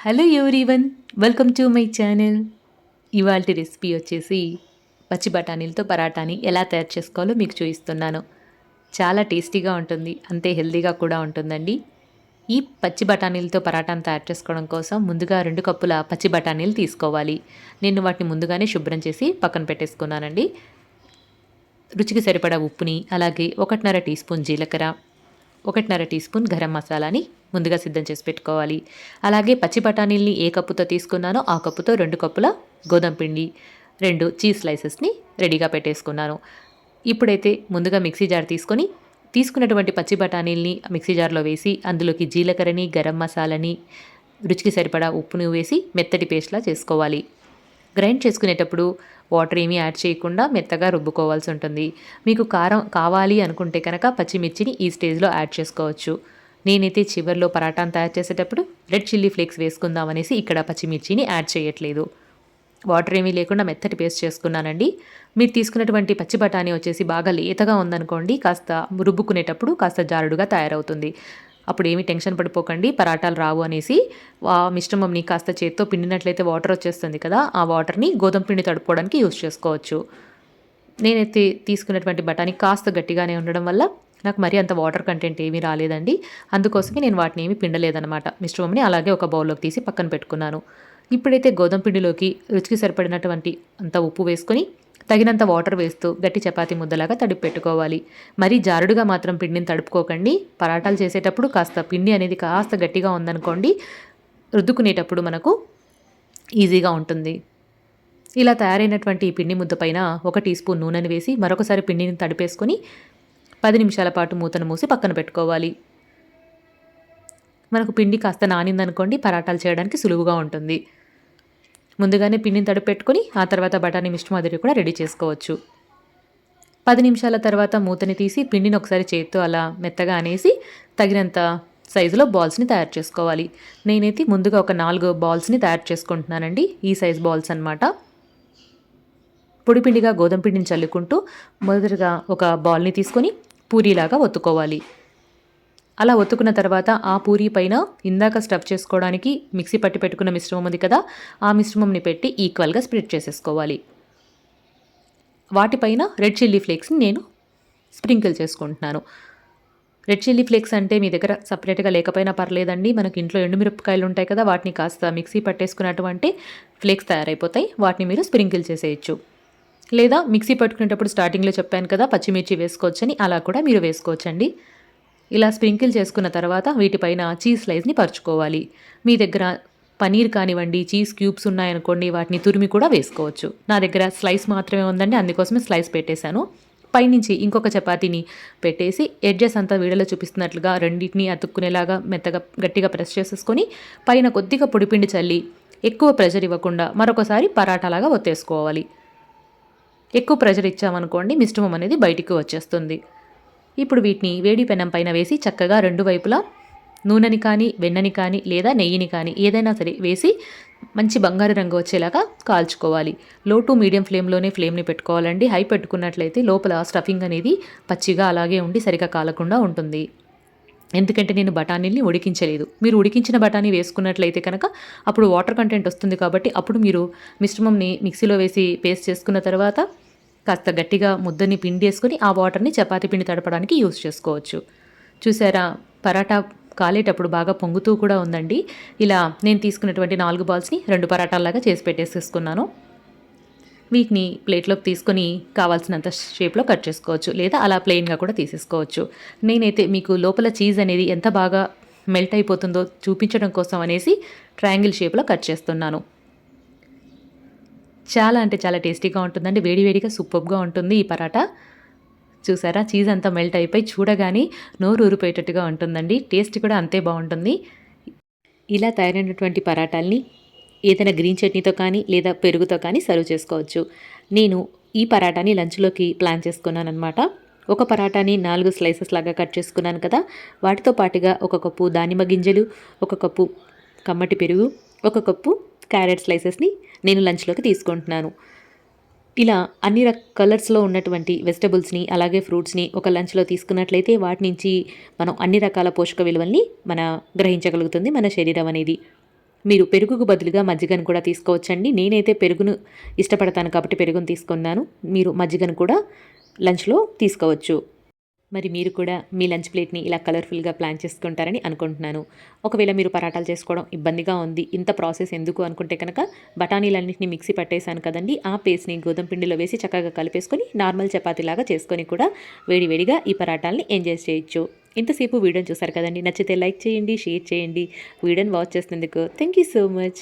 Hello everyone, welcome to my channel. ఇవాల్టి recipe వచ్చేసి పచ్చి బఠానీలతో పరాటాని ఎలా తయారు చేసుకోవాలో మీకు చూపిస్తున్నాను. చాలా టేస్టీగా ఉంటుంది, అంతే హెల్తీగా కూడా ఉంటుందండి. ఈ పచ్చి బఠానీలతో పరాటాను తయారు చేసుకోవడం కోసం ముందుగా 2 కప్పుల పచ్చి బఠానీలు తీసుకోవాలి. నేను వాటిని ముందుగానే శుభ్రం చేసి పక్కన పెట్టేసుకున్నానండి. రుచికి సరిపడా ఉప్పుని, అలాగే 1.5 టీ స్పూన్ జీలకర్ర, 1.5 టీ స్పూన్ గరం మసాలాని ముందుగా సిద్ధం చేసి పెట్టుకోవాలి. అలాగే పచ్చి బఠానీల్ని ఏ కప్పుతో తీసుకున్నానో ఆ కప్పుతో 2 కప్పుల గోధుమ పిండి, 2 చీజ్ స్లైసెస్ని రెడీగా పెట్టేసుకున్నాను. ఇప్పుడైతే ముందుగా మిక్సీ జార్ తీసుకున్నటువంటి పచ్చి బఠానీల్ని మిక్సీ జార్లో వేసి అందులోకి జీలకర్రని, గరం మసాలాని, రుచికి సరిపడా ఉప్పును వేసి మెత్తటి పేస్ట్లా చేసుకోవాలి. గ్రైండ్ చేసుకునేటప్పుడు వాటర్ ఏమీ యాడ్ చేయకుండా మెత్తగా రుబ్బుకోవాల్సి ఉంటుంది. మీకు కారం కావాలి అనుకుంటే కనుక పచ్చిమిర్చిని ఈ స్టేజ్లో యాడ్ చేసుకోవచ్చు. నేనైతే చివరిలో పరాటాను తయారు చేసేటప్పుడు రెడ్ చిల్లీ ఫ్లేక్స్ వేసుకుందామనేసి ఇక్కడ పచ్చిమిర్చిని యాడ్ చేయట్లేదు. వాటర్ ఏమీ లేకుండా మెత్తటి పేస్ట్ చేసుకున్నానండి. మీరు తీసుకున్నటువంటి పచ్చి బఠానీ వచ్చేసి బాగా లేతగా ఉందనుకోండి, కాస్త రుబ్బుకునేటప్పుడు కాస్త జారుడుగా తయారవుతుంది. అప్పుడు ఏమీ టెన్షన్ పడిపోకండి, పరాటాలు రావు అనేసి. ఆ మిశ్రమంని కాస్త చేత్తో పిండినట్లయితే వాటర్ వచ్చేస్తుంది కదా, ఆ వాటర్ని గోధుమ పిండి తడుపుకోవడానికి యూజ్ చేసుకోవచ్చు. నేనైతే తీసుకున్నటువంటి బఠానీ కాస్త గట్టిగానే ఉండడం వల్ల నాకు మరీ అంత వాటర్ కంటెంట్ ఏమీ రాలేదండి. అందుకోసమే నేను వాటిని ఏమీ పిండలేదన్నమాట. మిశ్రమంని అలాగే ఒక బౌల్లోకి తీసి పక్కన పెట్టుకున్నాను. ఇప్పుడైతే గోధుమ పిండిలోకి రుచికి సరిపడినటువంటి అంత ఉప్పు వేసుకొని తగినంత వాటర్ వేస్తూ గట్టి చపాతీ ముద్దలాగా తడిపి పెట్టుకోవాలి. మరీ జారుడుగా మాత్రం పిండిని తడుపుకోకండి. పరాటాలు చేసేటప్పుడు కాస్త పిండి అనేది కాస్త గట్టిగా ఉందనుకోండి, రుద్దుకునేటప్పుడు మనకు ఈజీగా ఉంటుంది. ఇలా తయారైనటువంటి ఈ పిండి ముద్ద పైన 1 టీ స్పూన్ నూనెని వేసి మరొకసారి పిండిని తడిపేసుకొని 10 నిమిషాల పాటు మూతను మూసి పక్కన పెట్టుకోవాలి. మనకు పిండి కాస్త నానిందనుకోండి, పరాటాలు చేయడానికి సులువుగా ఉంటుంది. ముందుగానే పిండిని తడిపెట్టుకొని ఆ తర్వాత బఠానీ మిశ్రమాదిరి కూడా రెడీ చేసుకోవచ్చు. 10 నిమిషాల తర్వాత మూతని తీసి పిండిని ఒకసారి చేత్తో అలా మెత్తగా అనేసి తగినంత సైజులో బాల్స్ని తయారు చేసుకోవాలి. నేనైతే ముందుగా ఒక 4 బాల్స్ని తయారు చేసుకుంటున్నానండి. ఈ సైజ్ బాల్స్ అనమాట. పొడిపిండిగా గోధుమ పిండిని చల్లుకుంటూ మొదటగా ఒక బాల్ని తీసుకొని పూరీలాగా ఒత్తుకోవాలి. అలా ఒత్తుకున్న తర్వాత ఆ పూరీ పైన ఇందాక స్టఫ్ చేసుకోవడానికి మిక్సీ పట్టి పెట్టుకున్న మిశ్రమం ఉంది కదా, ఆ మిశ్రమంని పెట్టి ఈక్వల్గా స్ప్రెడ్ చేసేసుకోవాలి. వాటిపైన రెడ్ చిల్లీ ఫ్లేక్స్ని నేను స్ప్రింకిల్ చేసుకుంటున్నాను. రెడ్ చిల్లీ ఫ్లేక్స్ అంటే మీ దగ్గర సపరేట్గా లేకపోయినా పర్లేదండి. మనకి ఇంట్లో ఎండుమిరపకాయలు ఉంటాయి కదా, వాటిని కాస్త మిక్సీ పట్టేసుకున్నటువంటి ఫ్లేక్స్ తయారైపోతాయి. వాటిని మీరు స్ప్రింకిల్ చేసేయచ్చు. లేదా మిక్సీ పట్టుకునేటప్పుడు స్టార్టింగ్లో చెప్పాను కదా, పచ్చిమిర్చి వేసుకోవచ్చని, అలా కూడా మీరు వేసుకోవచ్చండి. ఇలా స్ప్రింకిల్ చేసుకున్న తర్వాత వీటిపైన చీజ్ స్లైస్ని పరుచుకోవాలి. మీ దగ్గర పనీర్ కానివ్వండి, చీజ్ క్యూబ్స్ ఉన్నాయనుకోండి, వాటిని తురిమి కూడా వేసుకోవచ్చు. నా దగ్గర స్లైస్ మాత్రమే ఉందండి, అందుకోసమే స్లైస్ పెట్టేశాను. పైనుంచి ఇంకొక చపాతీని పెట్టేసి ఎడ్జెస్ అంతా వీడియోలో చూపిస్తున్నట్లుగా రెండింటిని అతుక్కునేలాగా మెత్తగా గట్టిగా ప్రెస్ చేసేసుకొని పైన కొద్దిగా పొడిపిండి చల్లి ఎక్కువ ప్రెషర్ ఇవ్వకుండా మరొకసారి పరాటాలాగా ఒత్తేసుకోవాలి. ఎక్కువ ప్రెషర్ ఇచ్చామనుకోండి, మిశ్రమం అనేది బయటికి వచ్చేస్తుంది. ఇప్పుడు వీటిని వేడి పెనం పైన వేసి చక్కగా 2 వైపులా నూనెని కానీ, వెన్నని కానీ, లేదా నెయ్యిని కానీ ఏదైనా సరే వేసి మంచి బంగారు రంగు వచ్చేలాగా కాల్చుకోవాలి. లో టు మీడియం ఫ్లేమ్లోనే ఫ్లేమ్ని పెట్టుకోవాలండి. హై పెట్టుకున్నట్లయితే లోపల స్టఫింగ్ అనేది పచ్చిగా అలాగే ఉండి సరిగా కాలకుండా ఉంటుంది. ఎందుకంటే నేను బఠానీల్ని ఉడికించలేదు. మీరు ఉడికించిన బఠానీ వేసుకున్నట్లయితే కనుక అప్పుడు వాటర్ కంటెంట్ వస్తుంది కాబట్టి అప్పుడు మీరు మిశ్రమంని మిక్సీలో వేసి పేస్ట్ చేసుకున్న తర్వాత కాస్త గట్టిగా ముద్దని పిండి వేసుకొని ఆ వాటర్ని చపాతీ పిండి తడపడానికి యూజ్ చేసుకోవచ్చు. చూసారా, పరాటా కాలేటప్పుడు బాగా పొంగుతూ కూడా ఉందండి. ఇలా నేను తీసుకున్నటువంటి 4 బాల్స్ని 2 పరాటాల్లాగా చేసి పెట్టేసేసుకున్నాను. వీటిని ప్లేట్లోకి తీసుకొని కావాల్సినంత షేప్లో కట్ చేసుకోవచ్చు, లేదా అలా ప్లెయిన్గా కూడా తీసేసుకోవచ్చు. నేనైతే మీకు లోపల చీజ్ అనేది ఎంత బాగా మెల్ట్ అయిపోతుందో చూపించడం కోసం అనేసి ట్రయాంగిల్ షేప్లో కట్ చేస్తున్నాను. చాలా అంటే చాలా టేస్టీగా ఉంటుందండి. వేడివేడిగా సూపర్గా ఉంటుంది ఈ పరాటా. చూసారా, చీజ్ అంతా మెల్ట్ అయిపోయి చూడగానే నోరు ఊరిపోయేటట్టుగా ఉంటుందండి. టేస్ట్ కూడా అంతే బాగుంటుంది. ఇలా తయారైనటువంటి పరాటాల్ని ఏదైనా గ్రీన్ చట్నీతో కానీ లేదా పెరుగుతో కానీ సర్వ్ చేసుకోవచ్చు. నేను ఈ పరాటాని లంచ్లోకి ప్లాన్ చేసుకున్నాను అనమాట. ఒక పరాటాని 4 స్లైసెస్ లాగా కట్ చేసుకున్నాను కదా, వాటితో పాటుగా 1 కప్పు దానిమ్మ గింజలు, 1 కప్పు కమ్మటి పెరుగు, 1 కప్పు క్యారెట్ స్లైసెస్ని నేను లంచ్లోకి తీసుకుంటున్నాను. ఇలా అన్ని కలర్స్లో ఉన్నటువంటి వెజిటబుల్స్ని అలాగే ఫ్రూట్స్ని ఒక లంచ్లో తీసుకున్నట్లయితే వాటి నుంచి మనం అన్ని రకాల పోషక విలువల్ని గ్రహించగలుగుతుంది మన శరీరం అనేది. మీరు పెరుగుకు బదులుగా మజ్జిగను కూడా తీసుకోవచ్చండి. నేనైతే పెరుగును ఇష్టపడతాను కాబట్టి పెరుగును తీసుకున్నాను. మీరు మజ్జిగను కూడా లంచ్‌లో తీసుకోవచ్చు. మరి మీరు కూడా మీ లంచ్ ప్లేట్‌ని ఇలా కలర్‌ఫుల్‌గా ప్లాన్ చేసుకుంటారని అనుకుంటున్నాను. ఒకవేళ మీరు పరాటాలు చేసుకోవడం ఇబ్బందిగా ఉంది, ఇంత ప్రాసెస్ ఎందుకు అనుకుంటే కనుక బఠానీలన్నిటిని మిక్సీ పట్టేసాను కదండీ! ఆ పేస్ట్‌ని గోధుమ పిండిలో వేసి చక్కగా కలిపేసుకొని నార్మల్ చపాతీలాగా చేసుకొని కూడా వేడి వేడిగా ఈ పరాటాలని ఎంజాయ్ చేయొచ్చు. ఇంతసేపు వీడియోని చూసారు కదండీ! నచ్చితే లైక్ చేయండి, షేర్ చేయండి. వీడియోని వాచ్ చేసినందుకు థాంక్ యూ సో మచ్.